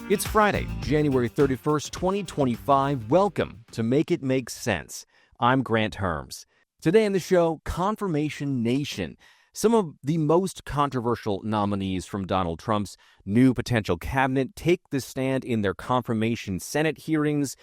It's Friday, January 31st, 2025. Welcome to Make It Make Sense. I'm Granthermes. Today on the show, Confirmation Nation. Some of the most controversial nominees from Donald Trump's new potential cabinet take the stand in their confirmation Senate hearings.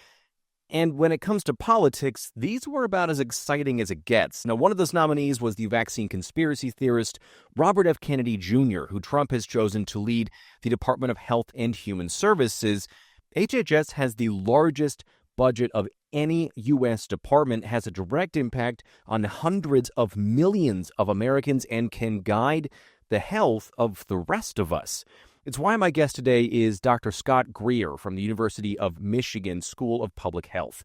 And when it comes to politics, these were about as exciting as it gets. Now, one of those nominees was the vaccine conspiracy theorist Robert F. Kennedy Jr., who Trump has chosen to lead the Department of Health and Human Services. HHS has the largest budget of any U.S. department, has a direct impact on hundreds of millions of Americans, and can guide the health of the rest of us. It's why my guest today is Dr. Scot Greer from the University of Michigan School of Public Health.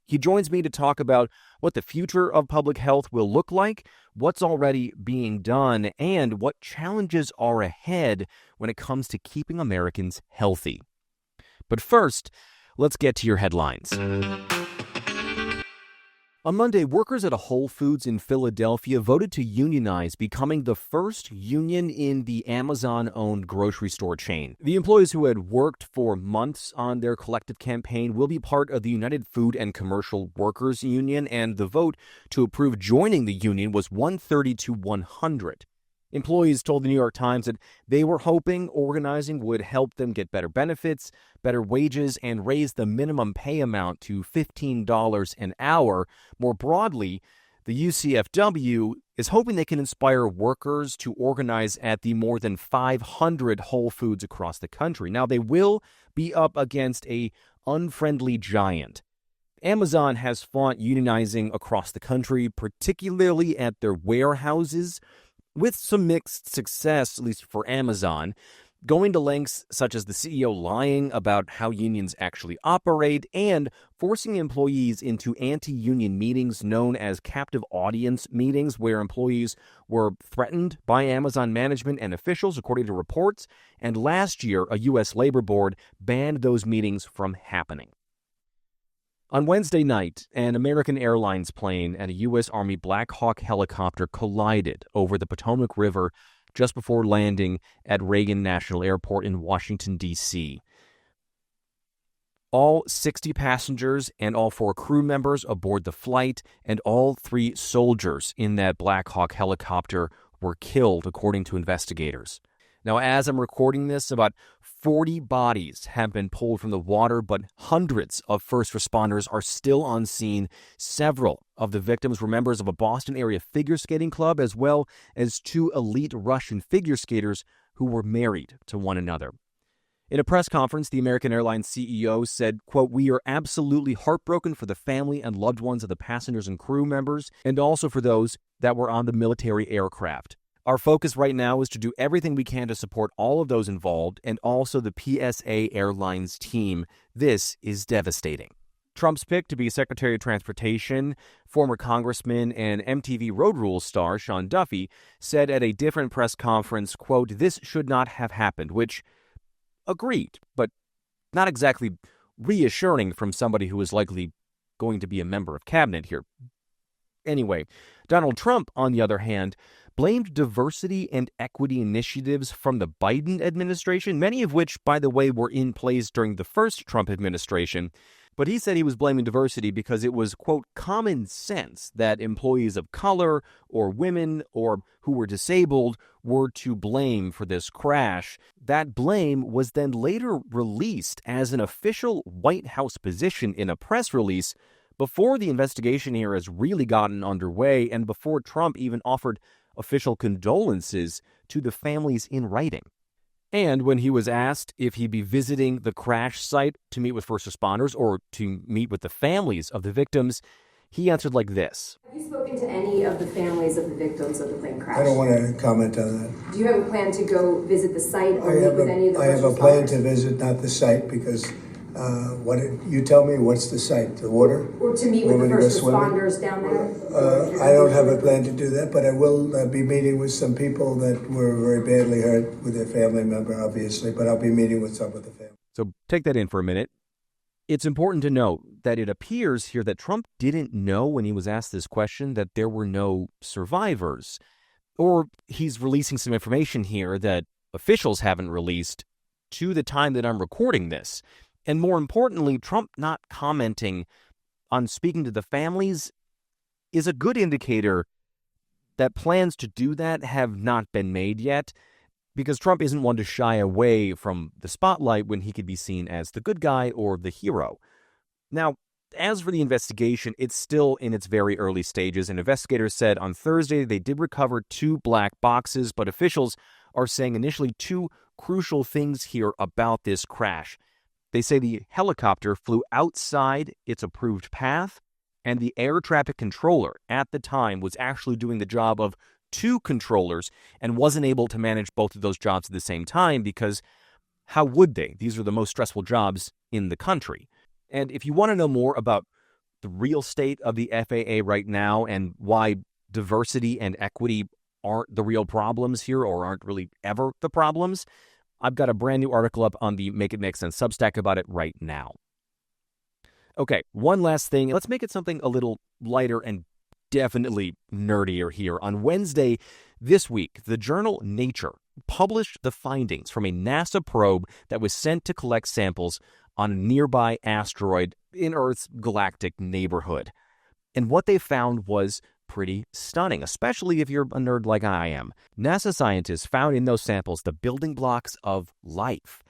He joins me to talk about what the future of public health will look like, what's already being done, and what challenges are ahead when it comes to keeping Americans healthy. But first, let's get to your headlines. On Monday, workers at a Whole Foods in Philadelphia voted to unionize, becoming the first union in the Amazon-owned grocery store chain. The employees who had worked for months on their collective campaign will be part of the United Food and Commercial Workers Union, and the vote to approve joining the union was 130 to 100. Employees told the New York Times that they were hoping organizing would help them get better benefits, better wages, and raise the minimum pay amount to $15 an hour. More broadly, the UCFW is hoping they can inspire workers to organize at the more than 500 Whole Foods across the country. Now, they will be up against a unfriendly giant. Amazon has fought unionizing across the country, particularly at their warehouses, with some mixed success, at least for Amazon, going to lengths such as the CEO lying about how unions actually operate and forcing employees into anti-union meetings known as captive audience meetings, where employees were threatened by Amazon management and officials, according to reports. And last year, a U.S. labor board banned those meetings from happening. On Wednesday night, an American Airlines plane and a U.S. Army Black Hawk helicopter collided over the Potomac River just before landing at Reagan National Airport in Washington, D.C. All 60 passengers and all 4 crew members aboard the flight and all 3 soldiers in that Black Hawk helicopter were killed, according to investigators. Now, as I'm recording this, about 40 bodies have been pulled from the water, but hundreds of first responders are still on scene. Several of the victims were members of a Boston area figure skating club, as well as 2 elite Russian figure skaters who were married to one another. In a press conference, the American Airlines CEO said, quote, "We are absolutely heartbroken for the family and loved ones of the passengers and crew members, and also for those that were on the military aircraft. Our focus right now is to do everything we can to support all of those involved and also the PSA Airlines team. This is devastating." Trump's pick to be Secretary of Transportation, former Congressman and MTV Road Rules star Sean Duffy, said at a different press conference, quote, "This should not have happened," which agreed, but not exactly reassuring from somebody who is likely going to be a member of cabinet here. Anyway, Donald Trump, on the other hand, blamed diversity and equity initiatives from the Biden administration, many of which, by the way, were in place during the first Trump administration. But he said he was blaming diversity because it was, quote, common sense that employees of color or women or who were disabled were to blame for this crash. That blame was then later released as an official White House position in a press release before the investigation here has really gotten underway and before Trump even offered official condolences to the families in writing. And when he was asked if he'd be visiting the crash site to meet with first responders or to meet with the families of the victims, he answered like this. Have you spoken to any of the families of the victims of the plane crash? I don't want to comment on that. Do you have a plan to go visit the site or meet with any of the I first have a plan responders? to visit, not the site, because you tell me what's the site, the water? Or to meet with the first responders down there? I don't have a plan to do that, but I will be meeting with some people that were very badly hurt with their family member, obviously, but I'll be meeting with some of the family. So take that in for a minute. It's important to note that it appears here that Trump didn't know when he was asked this question that there were no survivors. Or he's releasing some information here that officials haven't released to the time that I'm recording this. And more importantly, Trump not commenting on speaking to the families is a good indicator that plans to do that have not been made yet, because Trump isn't one to shy away from the spotlight when he could be seen as the good guy or the hero. Now, as for the investigation, it's still in its very early stages, and investigators said on Thursday they did recover 2 black boxes, but officials are saying initially 2 crucial things here about this crash. They say the helicopter flew outside its approved path, and the air traffic controller at the time was actually doing the job of 2 controllers and wasn't able to manage both of those jobs at the same time because how would they? These are the most stressful jobs in the country. And if you want to know more about the real state of the FAA right now and why diversity and equity aren't the real problems here or aren't really ever the problems, I've got a brand new article up on the Make It Make Sense Substack about it right now. Okay, one last thing. Let's make it something a little lighter and definitely nerdier here. On Wednesday this week, the journal Nature published the findings from a NASA probe that was sent to collect samples on a nearby asteroid in Earth's galactic neighborhood. And what they found was pretty stunning, especially if you're a nerd like I am. NASA scientists found in those samples the building blocks of life.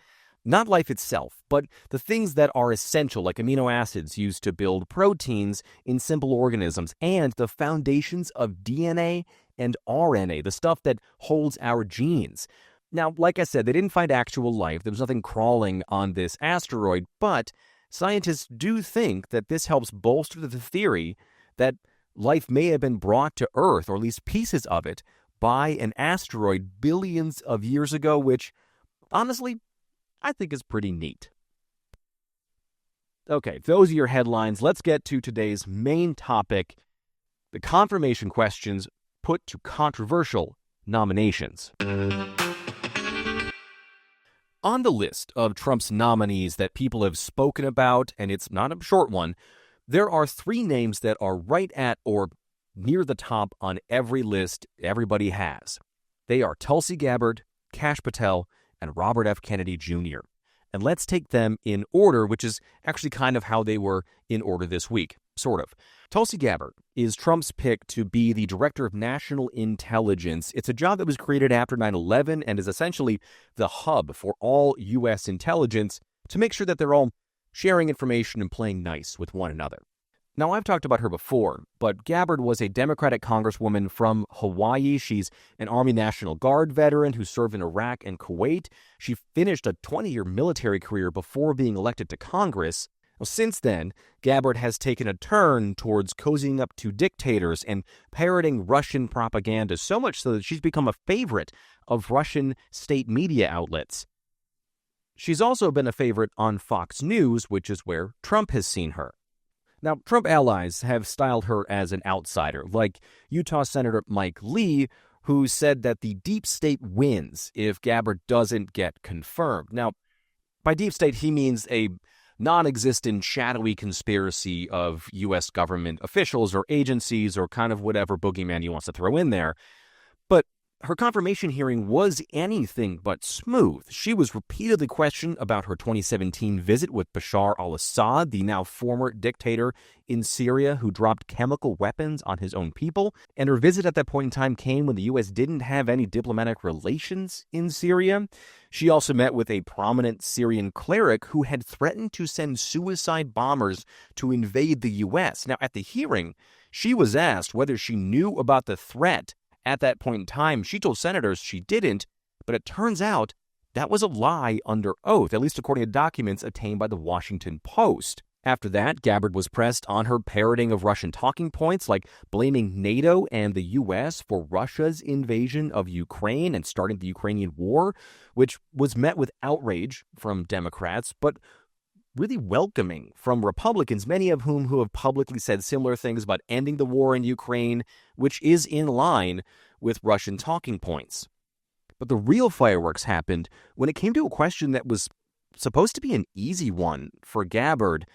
Not life itself, but the things that are essential, like amino acids used to build proteins in simple organisms, and the foundations of DNA and RNA, the stuff that holds our genes. Now, like I said, they didn't find actual life. There was nothing crawling on this asteroid, but scientists do think that this helps bolster the theory that life may have been brought to Earth, or at least pieces of it, by an asteroid billions of years ago, which, honestly, I think is pretty neat. Okay, those are your headlines. Let's get to today's main topic, the confirmation questions put to controversial nominations. On the list of Trump's nominees that people have spoken about, and it's not a short one, there are 3 names that are right at or near the top on every list everybody has. They are Tulsi Gabbard, Kash Patel, and Robert F. Kennedy Jr. And let's take them in order, which is actually kind of how they were in order this week, sort of. Tulsi Gabbard is Trump's pick to be the Director of National Intelligence. It's a job that was created after 9/11 and is essentially the hub for all U.S. intelligence to make sure that they're all sharing information and playing nice with one another. Now, I've talked about her before, but Gabbard was a Democratic congresswoman from Hawaii. She's an Army National Guard veteran who served in Iraq and Kuwait. She finished a 20-year military career before being elected to Congress. Well, since then, Gabbard has taken a turn towards cozying up to dictators and parroting Russian propaganda, so much so that she's become a favorite of Russian state media outlets. She's also been a favorite on Fox News, which is where Trump has seen her. Now, Trump allies have styled her as an outsider, like Utah Senator Mike Lee, who said that the deep state wins if Gabbard doesn't get confirmed. Now, by deep state, he means a non-existent, shadowy conspiracy of U.S. government officials or agencies or kind of whatever boogeyman he wants to throw in there. But her confirmation hearing was anything but smooth. She was repeatedly questioned about her 2017 visit with Bashar al-Assad, the now former dictator in Syria who dropped chemical weapons on his own people. And her visit at that point in time came when the U.S. didn't have any diplomatic relations in Syria. She also met with a prominent Syrian cleric who had threatened to send suicide bombers to invade the U.S. Now, at the hearing, she was asked whether she knew about the threat. At that point in time, she told senators she didn't, but it turns out that was a lie under oath, at least according to documents obtained by the Washington Post. After that, Gabbard was pressed on her parroting of Russian talking points, like blaming NATO and the U.S. for Russia's invasion of Ukraine and starting the Ukrainian war, which was met with outrage from Democrats, but really welcoming from Republicans, many of whom who have publicly said similar things about ending the war in Ukraine, which is in line with Russian talking points. But the real fireworks happened when it came to a question that was supposed to be an easy one for Gabbard.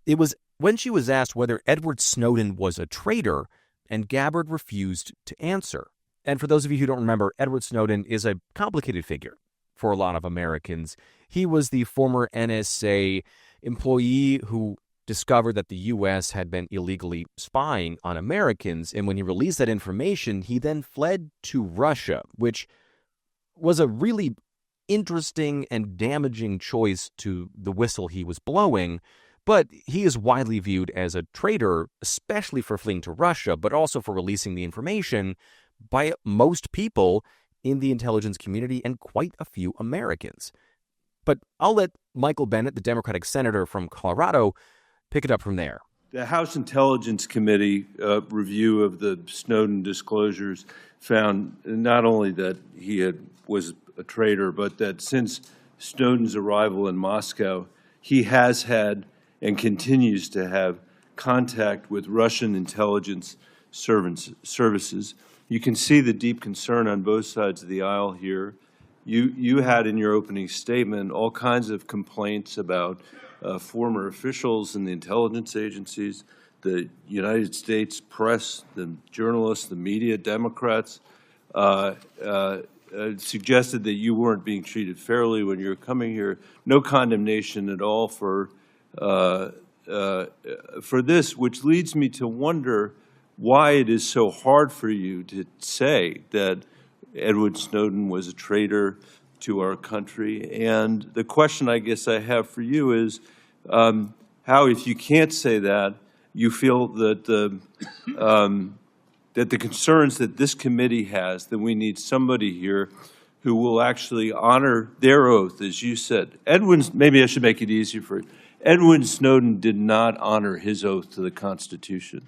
It was when she was asked whether Edward Snowden was a traitor, and Gabbard refused to answer. And for those of you who don't remember, Edward Snowden is a complicated figure. for a lot of Americans. He was the former NSA employee who discovered that the U.S. had been illegally spying on Americans, and when he released that information, he then fled to Russia, which was a really interesting and damaging choice to the whistle he was blowing. But he is widely viewed as a traitor, especially for fleeing to Russia, but also for releasing the information by most people in the intelligence community and quite a few Americans. But I'll let Michael Bennet, the Democratic senator from Colorado, pick it up from there. The House Intelligence Committee review of the Snowden disclosures found not only that he was a traitor, but that since Snowden's arrival in Moscow, he has had and continues to have contact with Russian intelligence services. You can see the deep concern on both sides of the aisle here. You had in your opening statement all kinds of complaints about former officials in the intelligence agencies, the United States press, the journalists, the media, Democrats, suggested that you weren't being treated fairly when you were coming here. No condemnation at all for this, which leads me to wonder why it is so hard for you to say that Edward Snowden was a traitor to our country. And the question I guess I have for you is how, if you can't say that, you feel that that the concerns that this committee has, that we need somebody here who will actually honor their oath, as you said. Maybe I should make it easier for you. Edward Snowden did not honor his oath to the Constitution,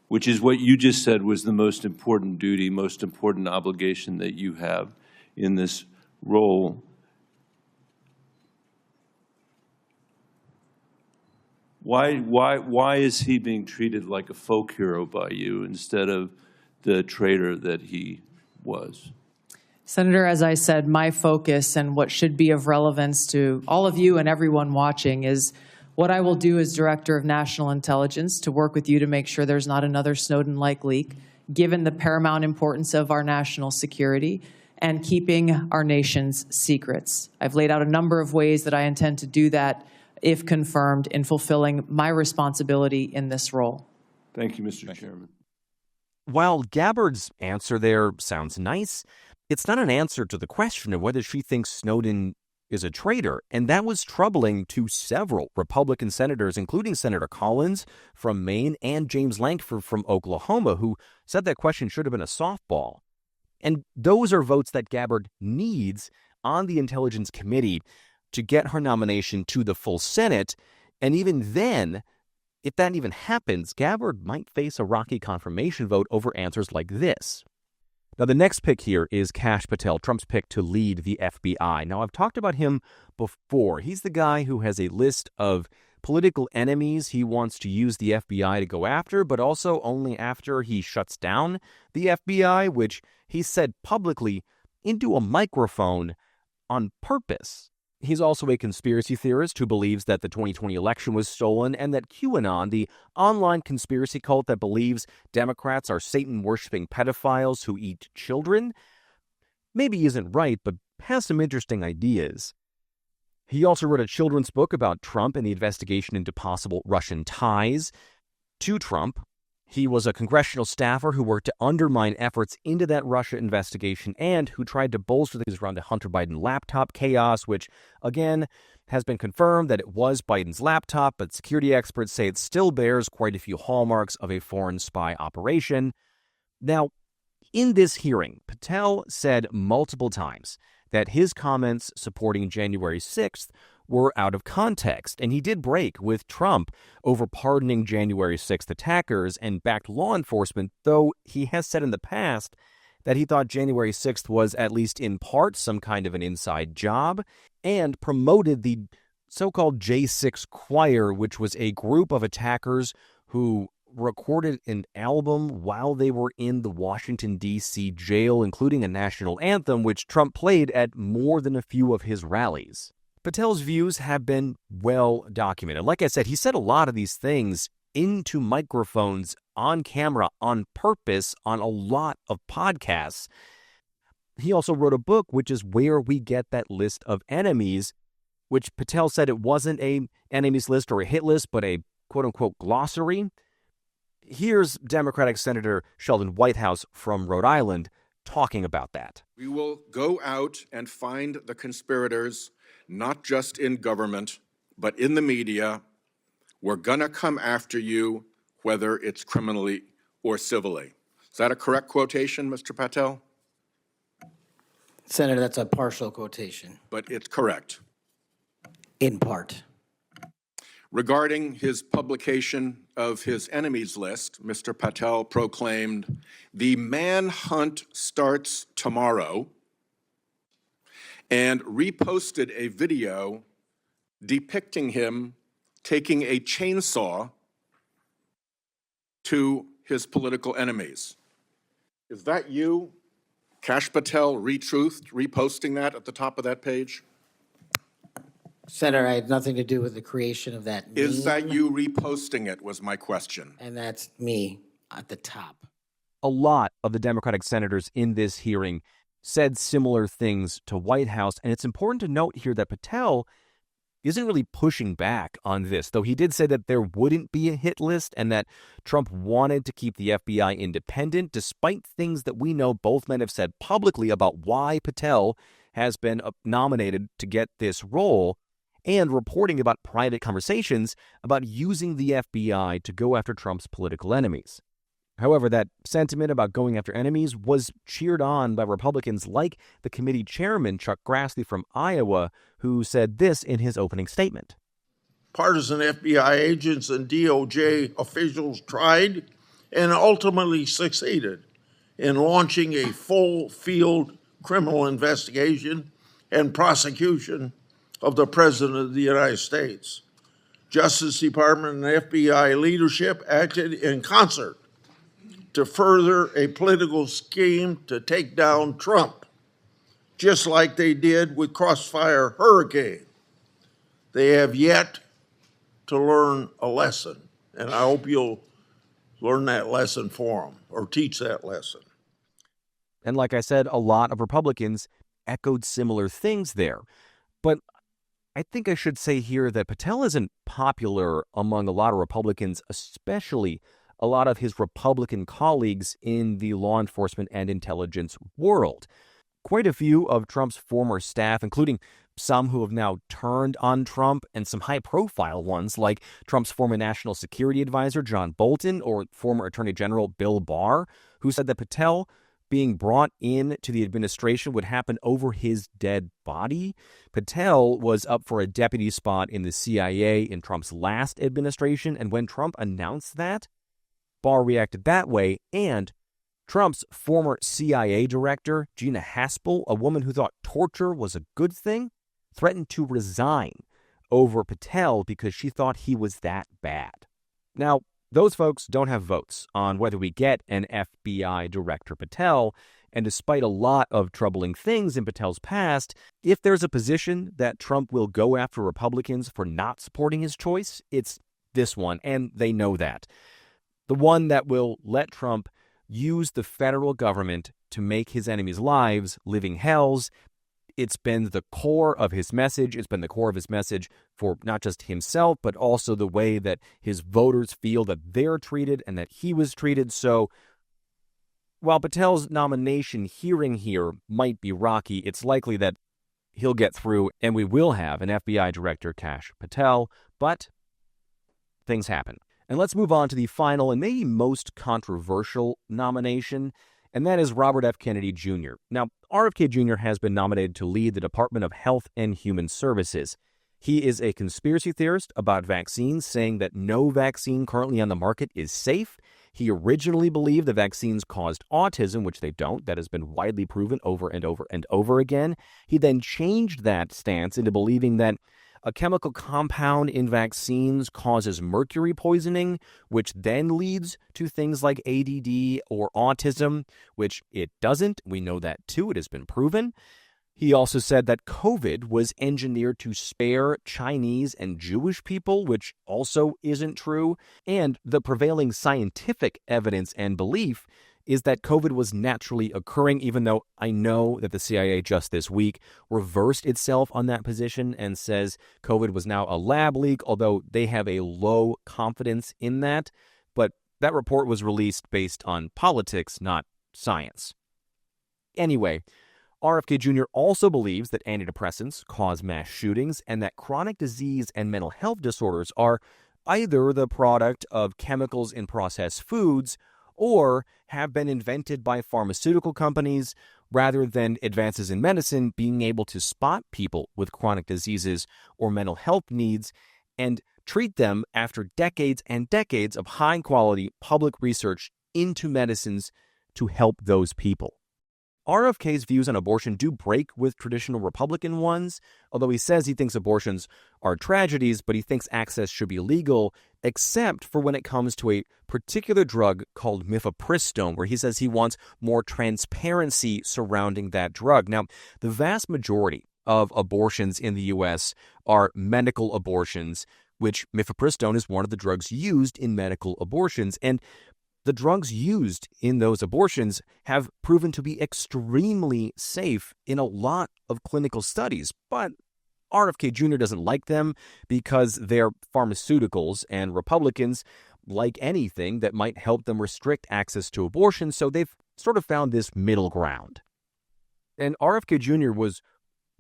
which is what you just said was the most important duty, most important obligation that you have in this role. Why is he being treated like a folk hero by you instead of the traitor that he was? Senator, as I said, my focus and what should be of relevance to all of you and everyone watching is what I will do as Director of National Intelligence to work with you to make sure there's not another Snowden-like leak, given the paramount importance of our national security and keeping our nation's secrets. I've laid out a number of ways that I intend to do that, if confirmed, in fulfilling my responsibility in this role. Thank you, Mr. Chairman. While Gabbard's answer there sounds nice, it's not an answer to the question of whether she thinks Snowden is a traitor, and that was troubling to several Republican senators, including Senator Collins from Maine and James Lankford from Oklahoma, who said that question should have been a softball. And those are votes that Gabbard needs on the Intelligence Committee to get her nomination to the full Senate, and even then, if that even happens, Gabbard might face a rocky confirmation vote over answers like this. Now, the next pick here is Kash Patel, Trump's pick to lead the FBI. Now, I've talked about him before. He's the guy who has a list of political enemies he wants to use the FBI to go after, but also only after he shuts down the FBI, which he said publicly into a microphone on purpose. He's also a conspiracy theorist who believes that the 2020 election was stolen and that QAnon, the online conspiracy cult that believes Democrats are Satan-worshipping pedophiles who eat children, maybe isn't right, but has some interesting ideas. He also wrote a children's book about Trump and the investigation into possible Russian ties to Trump. He was a congressional staffer who worked to undermine efforts into that Russia investigation and who tried to bolster things around the Hunter Biden laptop chaos, which, again, has been confirmed that it was Biden's laptop, but security experts say it still bears quite a few hallmarks of a foreign spy operation. Now, in this hearing, Patel said multiple times that his comments supporting January 6th were out of context, and he did break with Trump over pardoning January 6th attackers and backed law enforcement, though he has said in the past that he thought January 6th was at least in part some kind of an inside job, and promoted the so-called J6 Choir, which was a group of attackers who recorded an album while they were in the Washington, D.C. jail, including a national anthem, which Trump played at more than a few of his rallies. Patel's views have been well documented. Like I said, he said a lot of these things into microphones on camera on purpose on a lot of podcasts. He also wrote a book, which is where we get that list of enemies, which Patel said it wasn't a enemies list or a hit list, but a quote-unquote glossary. Here's Democratic Senator Sheldon Whitehouse from Rhode Island talking about that. We will go out and find the conspirators, not just in government, but in the media. We're going to come after you, whether it's criminally or civilly. Is that a correct quotation, Mr. Patel? Senator, that's a partial quotation. But it's correct. In part. Regarding his publication of his enemies list, Mr. Patel proclaimed, "The manhunt starts tomorrow," and reposted a video depicting him taking a chainsaw to his political enemies. Is that you, Kash Patel, reposting that at the top of that page? Senator, I had nothing to do with the creation of that meme. Is that you reposting it, was my question. And that's me at the top. A lot of the Democratic senators in this hearing said similar things to Whitehouse, and it's important to note here that Patel isn't really pushing back on this, though he did say that there wouldn't be a hit list and that Trump wanted to keep the FBI independent, despite things that we know both men have said publicly about why Patel has been nominated to get this role, and reporting about private conversations about using the FBI to go after Trump's political enemies. However, that sentiment about going after enemies was cheered on by Republicans like the committee chairman, Chuck Grassley from Iowa, who said this in his opening statement. Partisan FBI agents and DOJ officials tried and ultimately succeeded in launching a full-field criminal investigation and prosecution of the President of the United States. Justice Department and FBI leadership acted in concert to further a political scheme to take down Trump, just like they did with Crossfire Hurricane. They have yet to learn a lesson, and I hope you'll learn that lesson for them or teach that lesson. And like I said, a lot of Republicans echoed similar things there. But I think I should say here that Patel isn't popular among a lot of Republicans, especially a lot of his Republican colleagues in the law enforcement and intelligence world. Quite a few of Trump's former staff, including some who have now turned on Trump and some high-profile ones like Trump's former national security advisor, John Bolton, or former Attorney General Bill Barr, who said that Patel being brought in to the administration would happen over his dead body. Patel was up for a deputy spot in the CIA in Trump's last administration, and when Trump announced that, Barr reacted that way, and Trump's former CIA director, Gina Haspel, a woman who thought torture was a good thing, threatened to resign over Patel because she thought he was that bad. Now, those folks don't have votes on whether we get an FBI Director Patel, and despite a lot of troubling things in Patel's past, if there's a position that Trump will go after Republicans for not supporting his choice, it's this one, and they know that. The one that will let Trump use the federal government to make his enemies' lives living hells. It's been the core of his message. It's been the core of his message for not just himself, but also the way that his voters feel that they're treated and that he was treated. So while Patel's nomination hearing here might be rocky, it's likely that he'll get through and we will have an FBI Director, Kash Patel, but things happen. And let's move on to the final and maybe most controversial nomination, and that is Robert F. Kennedy Jr. Now, RFK Jr. has been nominated to lead the Department of Health and Human Services. He is a conspiracy theorist about vaccines, saying that no vaccine currently on the market is safe. He originally believed the vaccines caused autism, which they don't. That has been widely proven over and over and over again. He then changed that stance into believing that a chemical compound in vaccines causes mercury poisoning, which then leads to things like ADD or autism, which it doesn't. We know that too. It has been proven. He also said that COVID was engineered to spare Chinese and Jewish people, which also isn't true. And the prevailing scientific evidence and belief is that COVID was naturally occurring, even though I know that the CIA just this week reversed itself on that position and says COVID was now a lab leak, although they have a low confidence in that. But that report was released based on politics, not science. Anyway, RFK Jr. also believes that antidepressants cause mass shootings and that chronic disease and mental health disorders are either the product of chemicals in processed foods or have been invented by pharmaceutical companies rather than advances in medicine being able to spot people with chronic diseases or mental health needs and treat them after decades and decades of high-quality public research into medicines to help those people. RFK's views on abortion do break with traditional Republican ones, although he says he thinks abortions are tragedies, but he thinks access should be legal, except for when it comes to a particular drug called mifepristone, where he says he wants more transparency surrounding that drug. Now, the vast majority of abortions in the U.S. are medical abortions, which mifepristone is one of the drugs used in medical abortions, and the drugs used in those abortions have proven to be extremely safe in a lot of clinical studies, but RFK Jr. doesn't like them because they're pharmaceuticals, and Republicans like anything that might help them restrict access to abortion, so they've sort of found this middle ground. And RFK Jr. was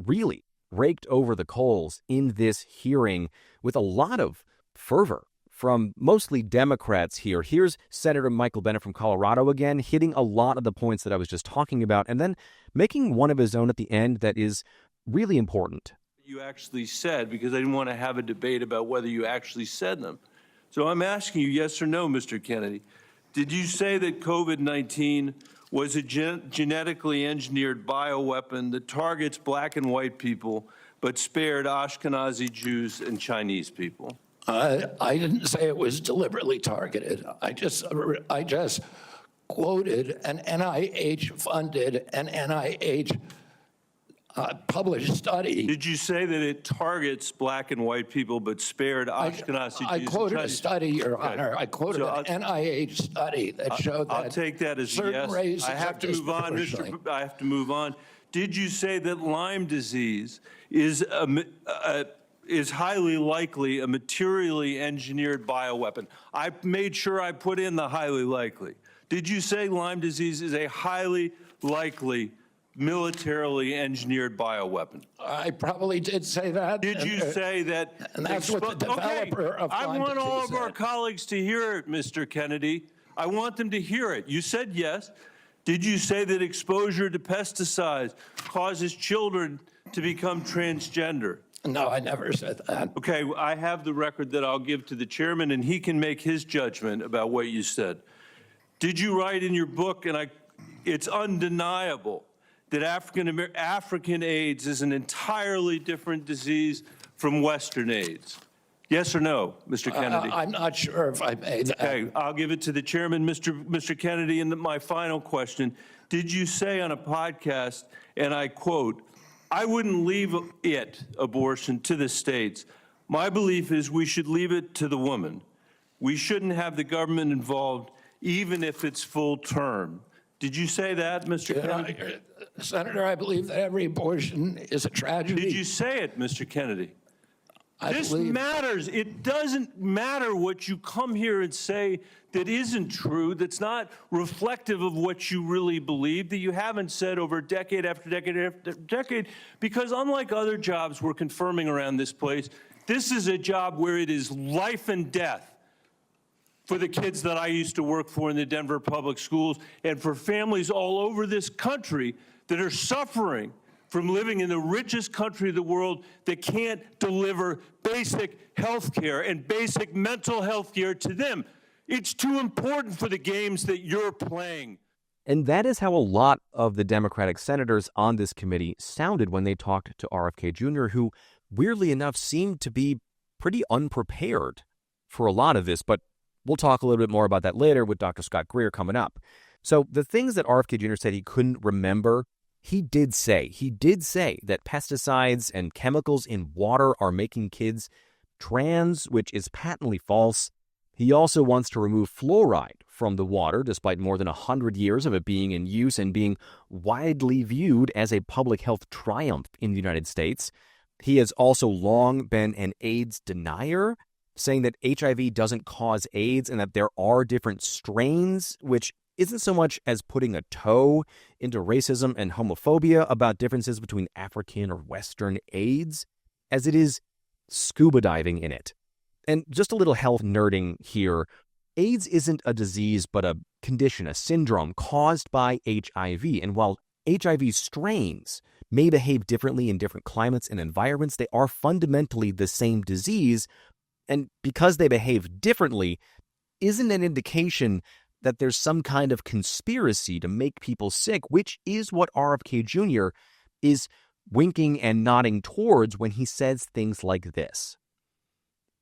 really raked over the coals in this hearing with a lot of fervor from mostly Democrats here. Here's Senator Michael Bennet from Colorado again, hitting a lot of the points that I was just talking about, and then making one of his own at the end that is really important. You actually said, because I didn't want to have a debate about whether you actually said them. So I'm asking you yes or no, Mr. Kennedy. Did you say that COVID-19 was a genetically engineered bioweapon that targets black and white people but spared Ashkenazi Jews and Chinese people? I didn't say it was deliberately targeted. I just quoted an NIH-funded and NIH published study. Did you say that it targets black and white people but spared Ashkenazi Jews? I quoted and a study, Your Honor. I quoted an NIH study that showed that I'll take that as a yes. I have to move on, Mr. I have to move on. Did you say that Lyme disease is highly likely a materially engineered bioweapon? I made sure I put in the highly likely. Did you say Lyme disease is a highly likely militarily engineered bioweapon? I probably did say that. Did you say that? And that's what the developer of I Lyme want all disease of our said. colleagues to hear it, Mr. Kennedy. I want them to hear it. You said yes. Did you say that exposure to pesticides causes children to become transgender? No, I never said that. Okay, I have the record that I'll give to the chairman, and he can make his judgment about what you said. Did you write in your book, and it's undeniable, that African AIDS is an entirely different disease from Western AIDS? Yes or no, Mr. Kennedy? I'm not sure if I made that. Okay, I'll give it to the chairman, Mr. Kennedy. And my final question, did you say on a podcast, and I quote, "I wouldn't leave abortion, to the states. My belief is we should leave it to the woman. We shouldn't have the government involved, even if it's full term." Did you say that, Mr. Kennedy? Senator, I believe that every abortion is a tragedy. Did you say it, Mr. Kennedy? This believe matters. It doesn't matter what you come here and say that isn't true, that's not reflective of what you really believe, that you haven't said over decade after decade after decade, because unlike other jobs we're confirming around this place, this is a job where it is life and death for the kids that I used to work for in the Denver public schools and for families all over this country that are suffering from living in the richest country of the world that can't deliver basic health care and basic mental health care to them. It's too important for the games that you're playing. And that is how a lot of the Democratic senators on this committee sounded when they talked to RFK Jr., who, weirdly enough, seemed to be pretty unprepared for a lot of this. But we'll talk a little bit more about that later with Dr. Scot Greer coming up. So the things that RFK Jr. said he couldn't remember, he did say that pesticides and chemicals in water are making kids trans, which is patently false. He also wants to remove fluoride from the water, despite more than 100 years of it being in use and being widely viewed as a public health triumph in the United States. He has also long been an AIDS denier, saying that HIV doesn't cause AIDS and that there are different strains, which isn't so much as putting a toe into racism and homophobia about differences between African or Western AIDS, as it is scuba diving in it. And just a little health nerding here. AIDS isn't a disease, but a condition, a syndrome caused by HIV. And while HIV strains may behave differently in different climates and environments, they are fundamentally the same disease. And because they behave differently, isn't an indication that there's some kind of conspiracy to make people sick, which is what RFK Jr. is winking and nodding towards when he says things like this.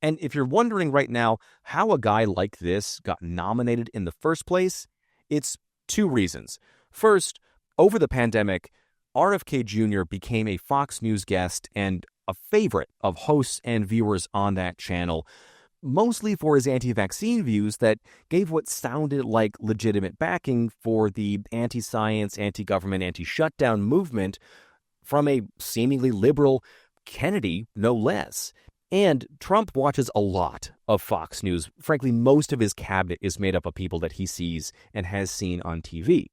And if you're wondering right now how a guy like this got nominated in the first place, it's two reasons. First, over the pandemic, RFK Jr. became a Fox News guest and a favorite of hosts and viewers on that channel, mostly for his anti-vaccine views that gave what sounded like legitimate backing for the anti-science, anti-government, anti-shutdown movement from a seemingly liberal Kennedy, no less. And Trump watches a lot of Fox News. Frankly, most of his cabinet is made up of people that he sees and has seen on TV.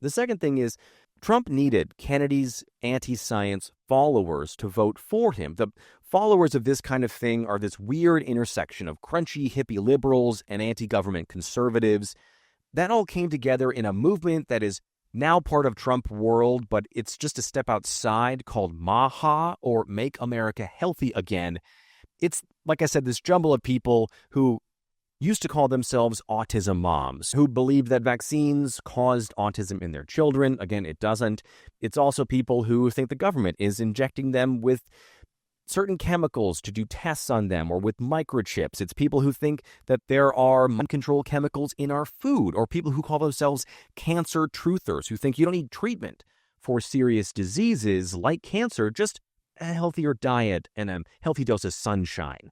The second thing is, Trump needed Kennedy's anti-science followers to vote for him. The followers of this kind of thing are this weird intersection of crunchy hippie liberals and anti-government conservatives. That all came together in a movement that is now part of Trump world, but it's just a step outside, called MAHA, or Make America Healthy Again. It's, like I said, this jumble of people who used to call themselves autism moms, who believed that vaccines caused autism in their children. Again, it doesn't. It's also people who think the government is injecting them with certain chemicals to do tests on them, or with microchips. It's people who think that there are mind control chemicals in our food, or people who call themselves cancer truthers, who think you don't need treatment for serious diseases like cancer, just a healthier diet and a healthy dose of sunshine.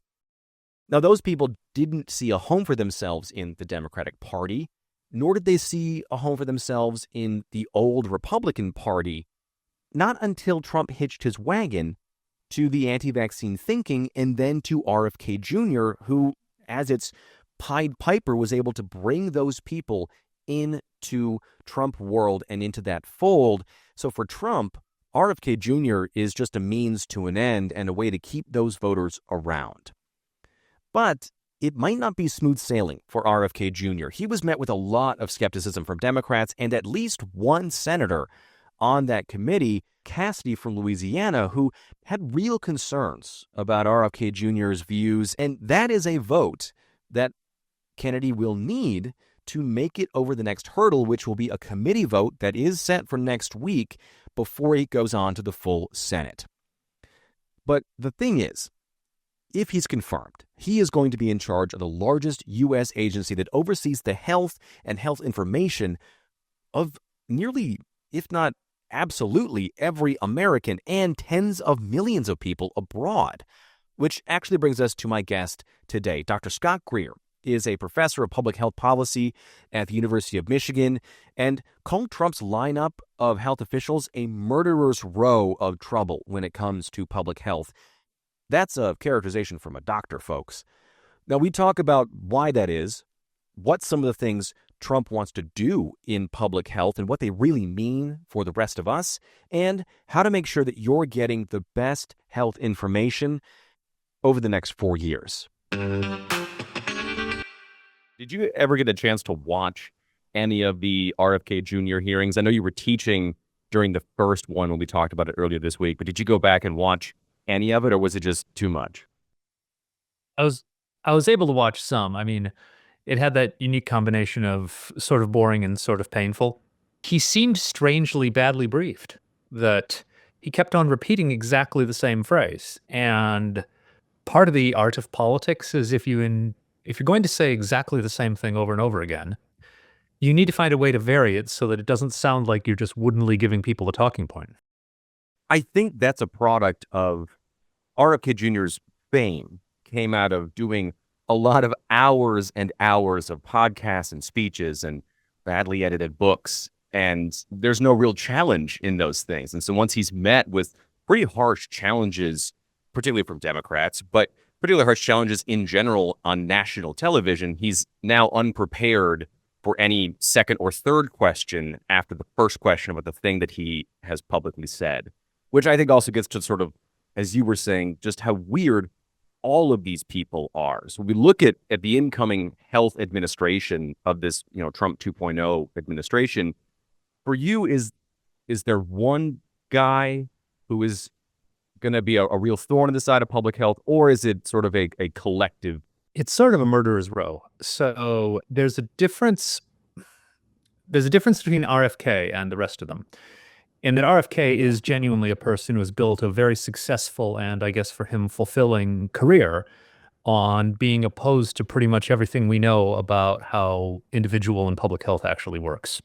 Now, those people didn't see a home for themselves in the Democratic Party, nor did they see a home for themselves in the old Republican Party, not until Trump hitched his wagon to the anti-vaccine thinking, and then to RFK Jr., who, as its Pied Piper, was able to bring those people into Trump world and into that fold. So for Trump, RFK Jr. is just a means to an end and a way to keep those voters around. But it might not be smooth sailing for RFK Jr. He was met with a lot of skepticism from Democrats, and at least one senator on that committee, Cassidy from Louisiana, who had real concerns about RFK Jr.'s views. And that is a vote that Kennedy will need to make it over the next hurdle, which will be a committee vote that is set for next week before he goes on to the full Senate. But the thing is, if he's confirmed, he is going to be in charge of the largest U.S. agency that oversees the health and health information of nearly, if not absolutely, every American and tens of millions of people abroad. Which actually brings us to my guest today. Dr. Scot Greer is a professor of public health policy at the University of Michigan and called Trump's lineup of health officials a murderer's row of trouble when it comes to public health. That's a characterization from a doctor, folks. Now, we talk about why that is, what some of the things Trump wants to do in public health and what they really mean for the rest of us, and how to make sure that you're getting the best health information over the next 4 years. Did you ever get a chance to watch any of the RFK Jr. hearings? I know you were teaching during the first one when we talked about it earlier this week, but did you go back and watch any of it, or was it just too much? I was able to watch some. I mean, it had that unique combination of sort of boring and sort of painful. He seemed strangely badly briefed, that he kept on repeating exactly the same phrase. And part of the art of politics is if you're going to say exactly the same thing over and over again, you need to find a way to vary it so that it doesn't sound like you're just woodenly giving people a talking point. I think that's a product of RFK Jr.'s fame came out of doing a lot of hours and hours of podcasts and speeches and badly edited books. And there's no real challenge in those things. And so once he's met with pretty harsh challenges, particularly from Democrats, but particularly harsh challenges in general on national television, he's now unprepared for any second or third question after the first question about the thing that he has publicly said, which I think also gets to sort of, as you were saying, just how weird all of these people are. So we look at the incoming health administration of this, Trump 2.0 administration. For you, is there one guy who is going to be a real thorn in the side of public health, or is it sort of a collective? It's sort of a murderer's row. So there's a difference. There's a difference between RFK and the rest of them, in that RFK is genuinely a person who has built a very successful and, I guess for him, fulfilling career on being opposed to pretty much everything we know about how individual and public health actually works.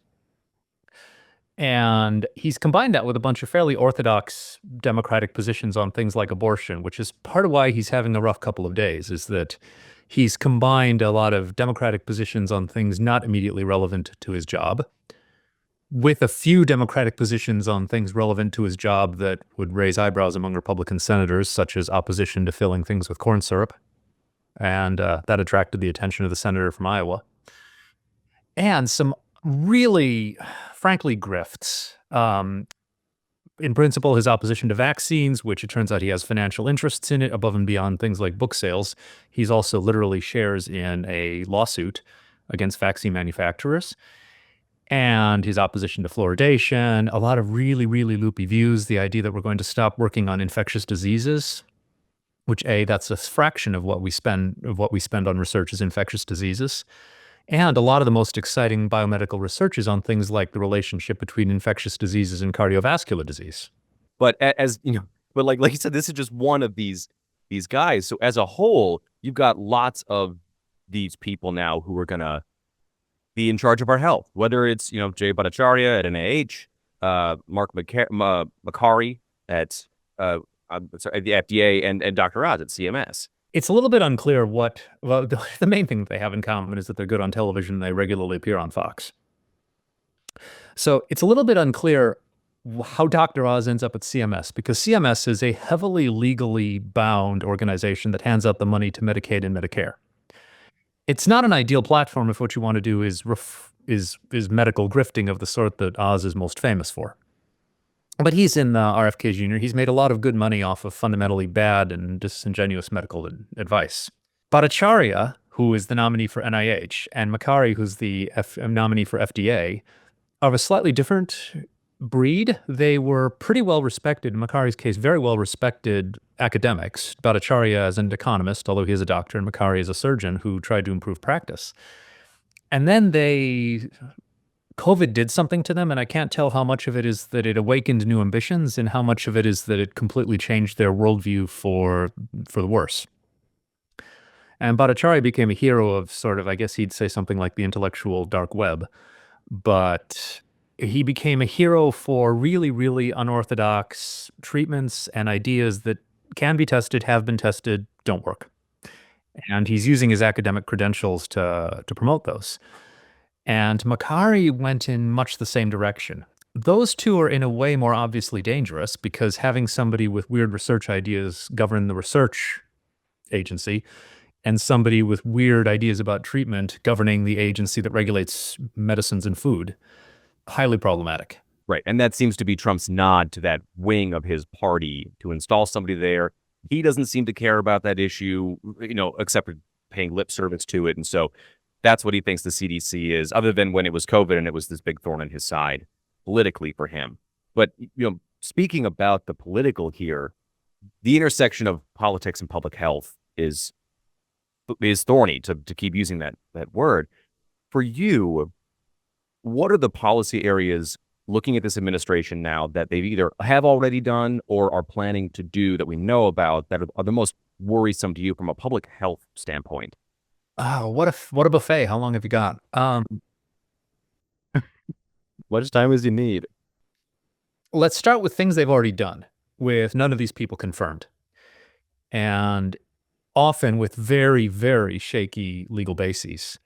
And he's combined that with a bunch of fairly orthodox Democratic positions on things like abortion, which is part of why he's having a rough couple of days, is that he's combined a lot of Democratic positions on things not immediately relevant to his job with a few Democratic positions on things relevant to his job that would raise eyebrows among Republican senators, such as opposition to filling things with corn syrup. And that attracted the attention of the senator from Iowa. And some really, frankly, grifts. In principle, his opposition to vaccines, which it turns out he has financial interests in it above and beyond things like book sales. He's also literally shares in a lawsuit against vaccine manufacturers. And his opposition to fluoridation, a lot of really, really loopy views, the idea that we're going to stop working on infectious diseases, which that's a fraction of what we spend on research is infectious diseases. And a lot of the most exciting biomedical research is on things like the relationship between infectious diseases and cardiovascular disease. But like you said, this is just one of these guys. So as a whole, you've got lots of these people now who are going to be in charge of our health, whether it's, Jay Bhattacharya at NIH, Mark Makary at the FDA, and Dr. Oz at CMS. It's a little bit unclear the main thing that they have in common is that they're good on television and they regularly appear on Fox. So it's a little bit unclear how Dr. Oz ends up at CMS, because CMS is a heavily legally bound organization that hands out the money to Medicaid and Medicare. It's not an ideal platform if what you want to do is medical grifting of the sort that Oz is most famous for. But he's in RFK Jr. He's made a lot of good money off of fundamentally bad and disingenuous medical advice. Bhattacharya, who is the nominee for NIH, and Makary, who's the nominee for FDA, are of a slightly different breed. They were pretty well respected, in Makary's case, very well respected academics. Bhattacharya as an economist, although he is a doctor, and Makary is a surgeon who tried to improve practice. And then COVID did something to them, and I can't tell how much of it is that it awakened new ambitions and how much of it is that it completely changed their worldview for the worse. And Bhattacharya became a hero of sort of, I guess he'd say something like the intellectual dark web, but he became a hero for really, really unorthodox treatments and ideas that can be tested, have been tested, don't work. And he's using his academic credentials to promote those. And Makary went in much the same direction. Those two are in a way more obviously dangerous, because having somebody with weird research ideas govern the research agency and somebody with weird ideas about treatment governing the agency that regulates medicines and food, highly problematic. Right. And that seems to be Trump's nod to that wing of his party to install somebody there. He doesn't seem to care about that issue, except for paying lip service to it. And so that's what he thinks the CDC is, other than when it was COVID and it was this big thorn in his side politically for him. But, speaking about the political here, the intersection of politics and public health is thorny, to keep using that word. For you, what are the policy areas looking at this administration now that they've either have already done or are planning to do that we know about that are the most worrisome to you from a public health standpoint? Oh, what a buffet. How long have you got? Much time as you need. Let's start with things they've already done, with none of these people confirmed. And often with very, very shaky legal bases.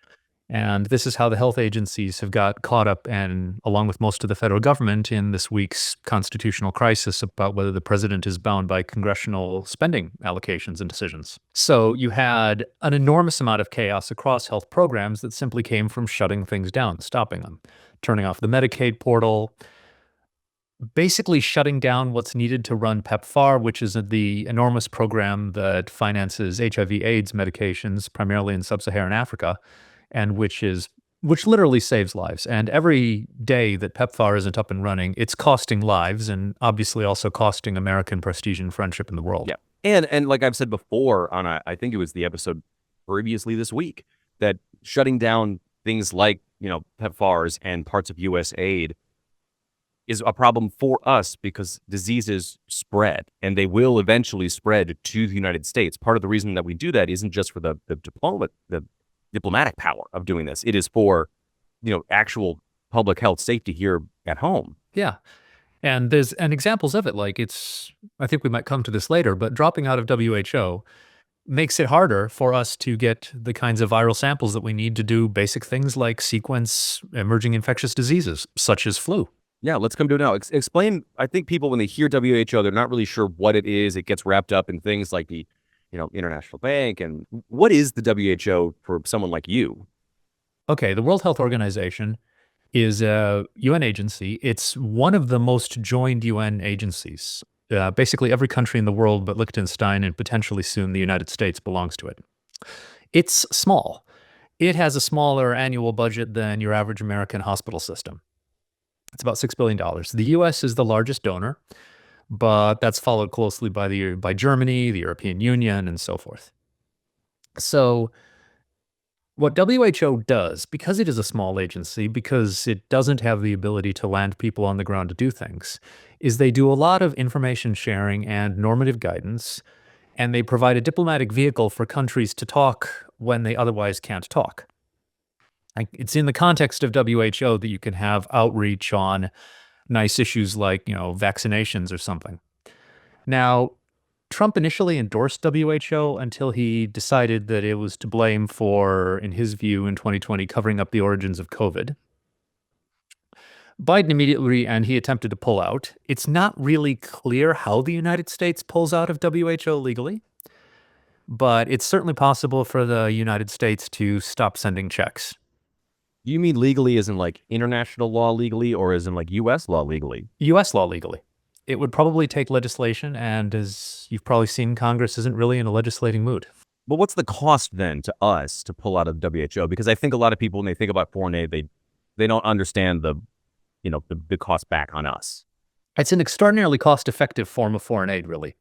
And this is how the health agencies have got caught up, and along with most of the federal government, in this week's constitutional crisis about whether the president is bound by congressional spending allocations and decisions. So you had an enormous amount of chaos across health programs that simply came from shutting things down, stopping them, turning off the Medicaid portal, basically shutting down what's needed to run PEPFAR, which is the enormous program that finances HIV/AIDS medications, primarily in sub-Saharan Africa, and which literally saves lives. And every day that PEPFAR isn't up and running, it's costing lives and obviously also costing American prestige and friendship in the world. Yeah. And like I've said before on I think it was the episode previously this week, that shutting down things like, PEPFARs and parts of U.S. aid is a problem for us because diseases spread, and they will eventually spread to the United States. Part of the reason that we do that isn't just for the diplomatic power of doing this. It is for, actual public health safety here at home. Yeah. And there's examples of it. Like I think we might come to this later, but dropping out of WHO makes it harder for us to get the kinds of viral samples that we need to do basic things like sequence emerging infectious diseases, such as flu. Yeah, let's come to it now. Explain, I think people, when they hear WHO, they're not really sure what it is. It gets wrapped up in things like the International Bank. And what is the WHO for someone like you? Okay, the World Health Organization is a UN agency. It's one of the most joined UN agencies. Basically, every country in the world but Liechtenstein and potentially soon the United States belongs to it. It's small. It has a smaller annual budget than your average American hospital system. It's about $6 billion. The U.S. is the largest donor, but that's followed closely by Germany, the European Union, and so forth. So what WHO does, because it is a small agency, because it doesn't have the ability to land people on the ground to do things, is they do a lot of information sharing and normative guidance, and they provide a diplomatic vehicle for countries to talk when they otherwise can't talk. It's in the context of WHO that you can have outreach on nice issues like, vaccinations or something. Now, Trump initially endorsed WHO until he decided that it was to blame for, in his view, in 2020, covering up the origins of COVID. Biden immediately, and he attempted to pull out. It's not really clear how the United States pulls out of WHO legally, but it's certainly possible for the United States to stop sending checks. You mean legally as in like international law legally, or as in like U.S. law legally? U.S. law legally. It would probably take legislation, and as you've probably seen, Congress isn't really in a legislating mood. But what's the cost then to us to pull out of WHO? Because I think a lot of people, when they think about foreign aid, they don't understand the cost back on us. It's an extraordinarily cost-effective form of foreign aid, really,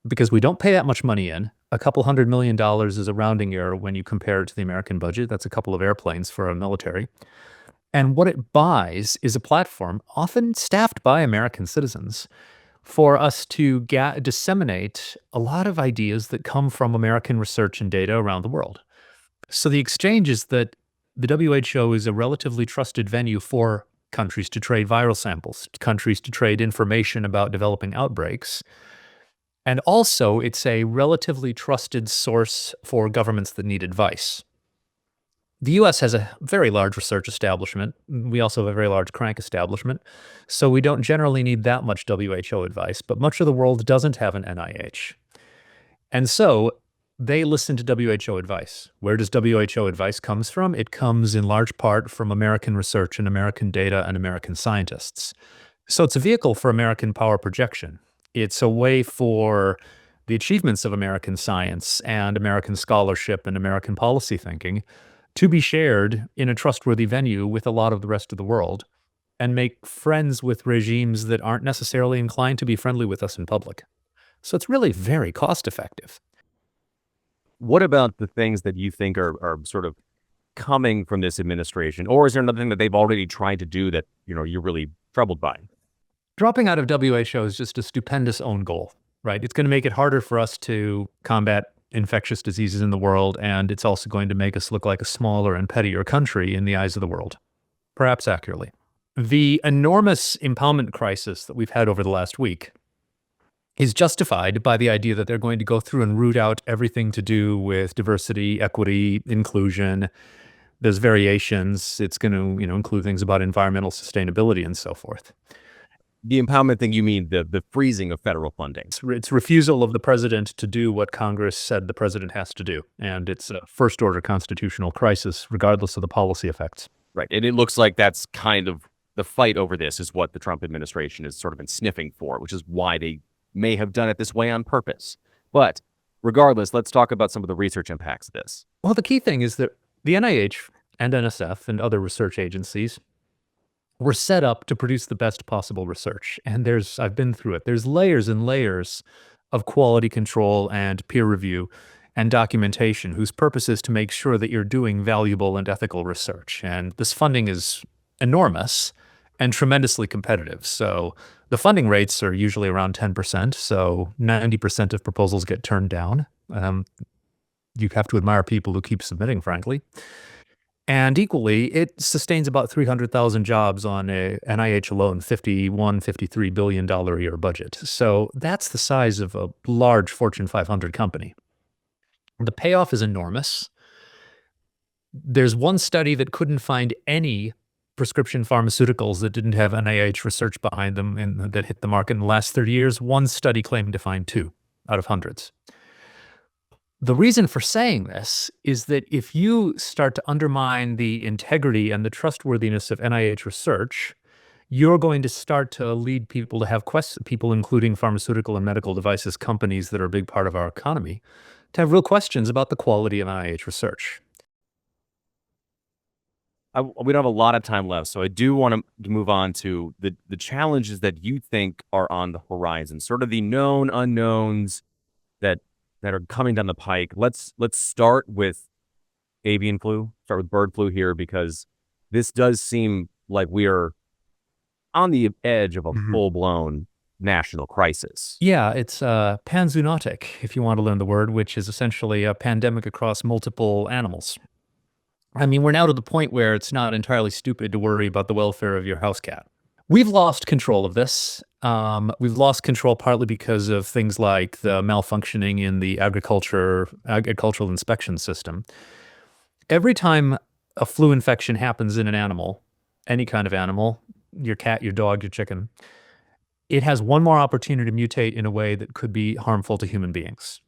because we don't pay that much money in. A couple $100 million is a rounding error when you compare it to the American budget. That's a couple of airplanes for a military. And what it buys is a platform, often staffed by American citizens, for us to disseminate a lot of ideas that come from American research and data around the world. So the exchange is that the WHO is a relatively trusted venue for countries to trade viral samples, countries to trade information about developing outbreaks. And also, it's a relatively trusted source for governments that need advice. The U.S. has a very large research establishment. We also have a very large crank establishment. So we don't generally need that much WHO advice, but much of the world doesn't have an NIH. And so they listen to WHO advice. Where does WHO advice comes from? It comes in large part from American research and American data and American scientists. So it's a vehicle for American power projection. It's a way for the achievements of American science and American scholarship and American policy thinking to be shared in a trustworthy venue with a lot of the rest of the world and make friends with regimes that aren't necessarily inclined to be friendly with us in public. So it's really very cost effective. What about the things that you think are sort of coming from this administration? Or is there another thing that they've already tried to do that, you're really troubled by? Dropping out of WHO is just a stupendous own goal, right? It's going to make it harder for us to combat infectious diseases in the world, and it's also going to make us look like a smaller and pettier country in the eyes of the world, perhaps accurately. The enormous impoundment crisis that we've had over the last week is justified by the idea that they're going to go through and root out everything to do with diversity, equity, inclusion. There's variations. It's going to, include things about environmental sustainability and so forth. The empowerment thing, you mean the freezing of federal funding? It's refusal of the president to do what Congress said the president has to do. And it's a first-order constitutional crisis, regardless of the policy effects. Right. And it looks like that's kind of the fight over this is what the Trump administration has sort of been sniffing for, which is why they may have done it this way on purpose. But regardless, let's talk about some of the research impacts of this. Well, the key thing is that the NIH and NSF and other research agencies were set up to produce the best possible research. And I've been through it. There's layers and layers of quality control and peer review and documentation whose purpose is to make sure that you're doing valuable and ethical research. And this funding is enormous and tremendously competitive. So the funding rates are usually around 10%. So 90% of proposals get turned down. You have to admire people who keep submitting, frankly. And equally, it sustains about 300,000 jobs on a NIH alone, $53 billion a year budget. So that's the size of a large Fortune 500 company. The payoff is enormous. There's one study that couldn't find any prescription pharmaceuticals that didn't have NIH research behind them and that hit the market in the last 30 years. One study claimed to find 2 out of hundreds. The reason for saying this is that if you start to undermine the integrity and the trustworthiness of NIH research, you're going to start to lead people to have people, including pharmaceutical and medical devices companies that are a big part of our economy, to have real questions about the quality of NIH research. We don't have a lot of time left, so I do want to move on to the challenges that you think are on the horizon, sort of the known unknowns that are coming down the pike. Let's start with avian flu, start with bird flu here, because this does seem like we are on the edge of a full-blown national crisis. Yeah, it's panzoonotic, if you want to learn the word, which is essentially a pandemic across multiple animals. I mean, we're now to the point where it's not entirely stupid to worry about the welfare of your house cat. We've lost control of this. We've lost control partly because of things like the malfunctioning in the agricultural inspection system. Every time a flu infection happens in an animal, any kind of animal, your cat, your dog, your chicken, it has one more opportunity to mutate in a way that could be harmful to human beings.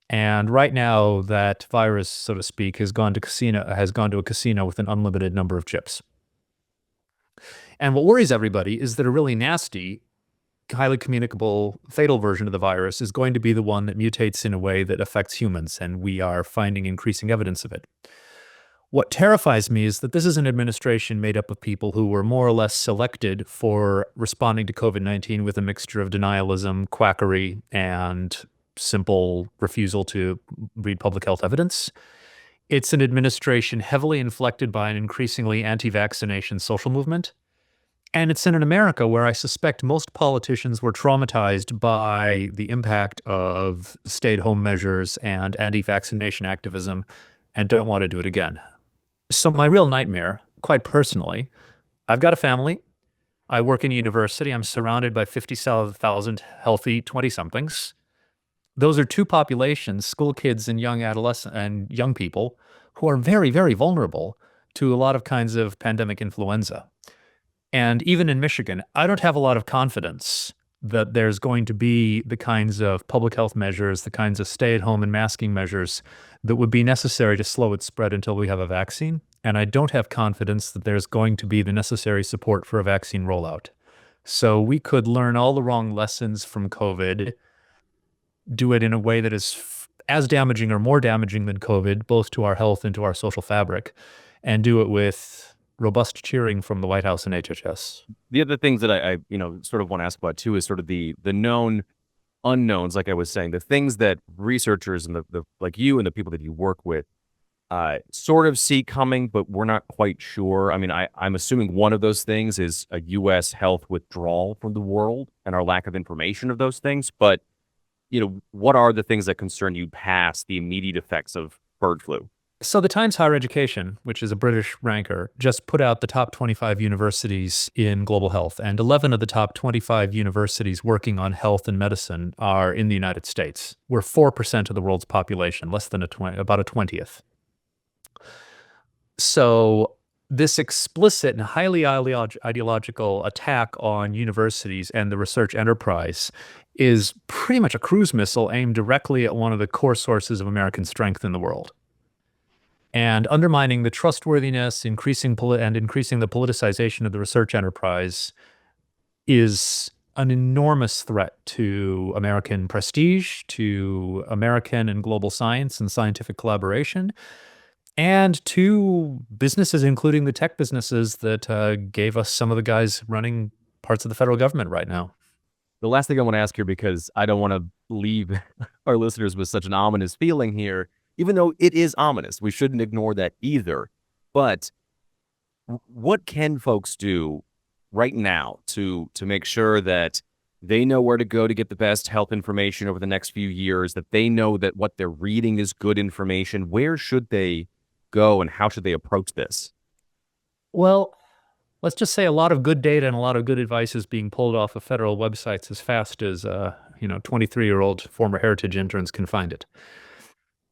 And right now, that virus, so to speak, has gone to a casino with an unlimited number of chips. And what worries everybody is that a really nasty, highly communicable, fatal version of the virus is going to be the one that mutates in a way that affects humans, and we are finding increasing evidence of it. What terrifies me is that this is an administration made up of people who were more or less selected for responding to COVID-19 with a mixture of denialism, quackery, and simple refusal to read public health evidence. It's an administration heavily inflected by an increasingly anti-vaccination social movement. And it's in an America where I suspect most politicians were traumatized by the impact of stay-at-home measures and anti-vaccination activism and don't want to do it again. So my real nightmare, quite personally, I've got a family. I work in a university. I'm surrounded by 50,000 healthy 20-somethings. Those are 2 populations, school kids and young adolescents and young people, who are very, very vulnerable to a lot of kinds of pandemic influenza. And even in Michigan, I don't have a lot of confidence that there's going to be the kinds of public health measures, the kinds of stay-at-home and masking measures that would be necessary to slow its spread until we have a vaccine. And I don't have confidence that there's going to be the necessary support for a vaccine rollout. So we could learn all the wrong lessons from COVID, do it in a way that is as damaging or more damaging than COVID, both to our health and to our social fabric, and do it with robust cheering from the White House and HHS. The other things that I sort of want to ask about too is sort of the known unknowns, like I was saying, the things that researchers and the like you and the people that you work with sort of see coming, but we're not quite sure. I mean, I'm assuming one of those things is a U.S. health withdrawal from the world and our lack of information of those things. But, what are the things that concern you past the immediate effects of bird flu? So the Times Higher Education, which is a British ranker, just put out the top 25 universities in global health, and 11 of the top 25 universities working on health and medicine are in the United States. We're 4% of the world's population, less than about a 20th. So this explicit and highly ideological attack on universities and the research enterprise is pretty much a cruise missile aimed directly at one of the core sources of American strength in the world. And undermining the trustworthiness, increasing the politicization of the research enterprise is an enormous threat to American prestige, to American and global science and scientific collaboration, and to businesses, including the tech businesses that gave us some of the guys running parts of the federal government right now. The last thing I want to ask here, because I don't want to leave our listeners with such an ominous feeling here, even though it is ominous, we shouldn't ignore that either. But what can folks do right now to make sure that they know where to go to get the best health information over the next few years, that they know that what they're reading is good information? Where should they go and how should they approach this? Well, let's just say a lot of good data and a lot of good advice is being pulled off of federal websites as fast as 23-year-old former Heritage interns can find it.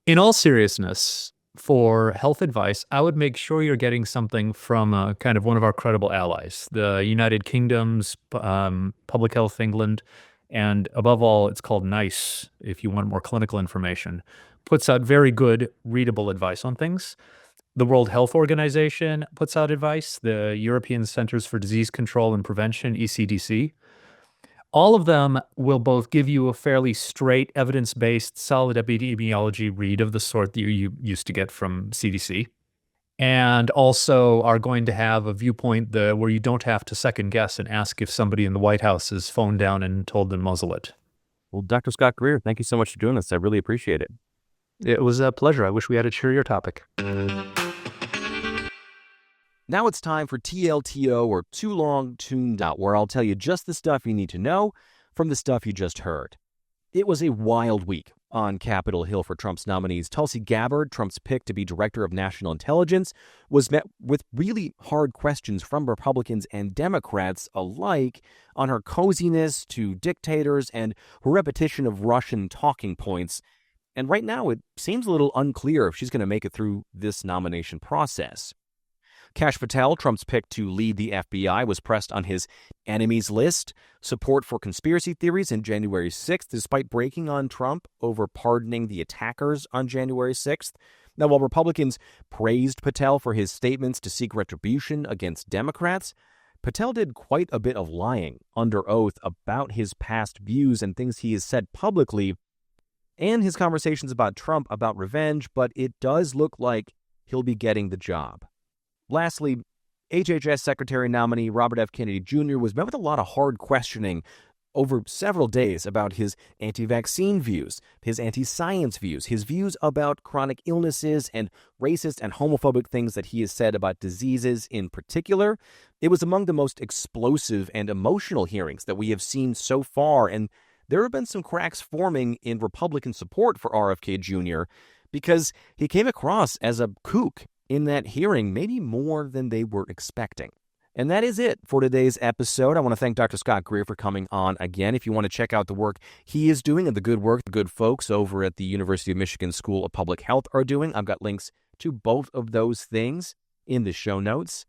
In all seriousness, for health advice, I would make sure you're getting something from kind of one of our credible allies, the United Kingdom's Public Health England, and above all, it's called NICE, if you want more clinical information, puts out very good, readable advice on things. The World Health Organization puts out advice, the European Centers for Disease Control and Prevention, ECDC. All of them will both give you a fairly straight, evidence-based, solid epidemiology read of the sort that you used to get from CDC, and also are going to have a viewpoint where you don't have to second guess and ask if somebody in the White House is phoned down and told to muzzle it. Well, Dr. Scot Greer, thank you so much for doing this. I really appreciate it. It was a pleasure. I wish we had a cheerier topic. Now it's time for TLTO, or Too Long Tuned Out, where I'll tell you just the stuff you need to know from the stuff you just heard. It was a wild week on Capitol Hill for Trump's nominees. Tulsi Gabbard, Trump's pick to be Director of National Intelligence, was met with really hard questions from Republicans and Democrats alike on her coziness to dictators and her repetition of Russian talking points. And right now, it seems a little unclear if she's going to make it through this nomination process. Kash Patel, Trump's pick to lead the FBI, was pressed on his enemies list, support for conspiracy theories in January 6th, despite breaking on Trump over pardoning the attackers on January 6th. Now, while Republicans praised Patel for his statements to seek retribution against Democrats, Patel did quite a bit of lying under oath about his past views and things he has said publicly, and his conversations about Trump about revenge, but it does look like he'll be getting the job. Lastly, HHS Secretary nominee Robert F. Kennedy Jr. was met with a lot of hard questioning over several days about his anti-vaccine views, his anti-science views, his views about chronic illnesses and racist and homophobic things that he has said about diseases in particular. It was among the most explosive and emotional hearings that we have seen so far, and there have been some cracks forming in Republican support for RFK Jr. because he came across as a kook in that hearing, maybe more than they were expecting. And that is it for today's episode. I want to thank Dr. Scot Greer for coming on again. If you want to check out the work he is doing and the good work the good folks over at the University of Michigan School of Public Health are doing, I've got links to both of those things in the show notes.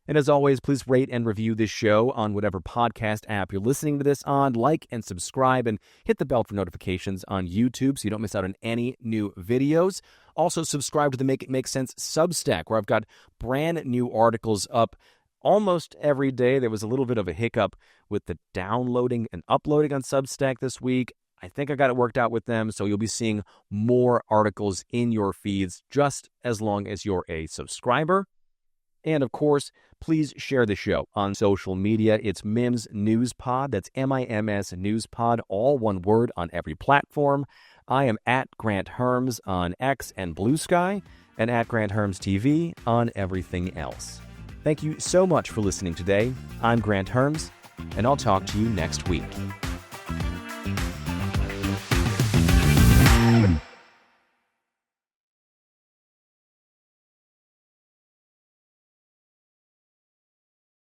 And as always, please rate and review this show on whatever podcast app you're listening to this on. Like and subscribe and hit the bell for notifications on YouTube so you don't miss out on any new videos. Also, subscribe to the Make It Make Sense Substack, where I've got brand new articles up almost every day. There was a little bit of a hiccup with the downloading and uploading on Substack this week. I think I got it worked out with them, so you'll be seeing more articles in your feeds just as long as you're a subscriber. And of course, please share the show on social media. It's Mims News Pod. That's MIMS News Pod, all one word on every platform. I am at Granthermes on X and Bluesky, and at Granthermes TV on everything else. Thank you so much for listening today. I'm Granthermes, and I'll talk to you next week.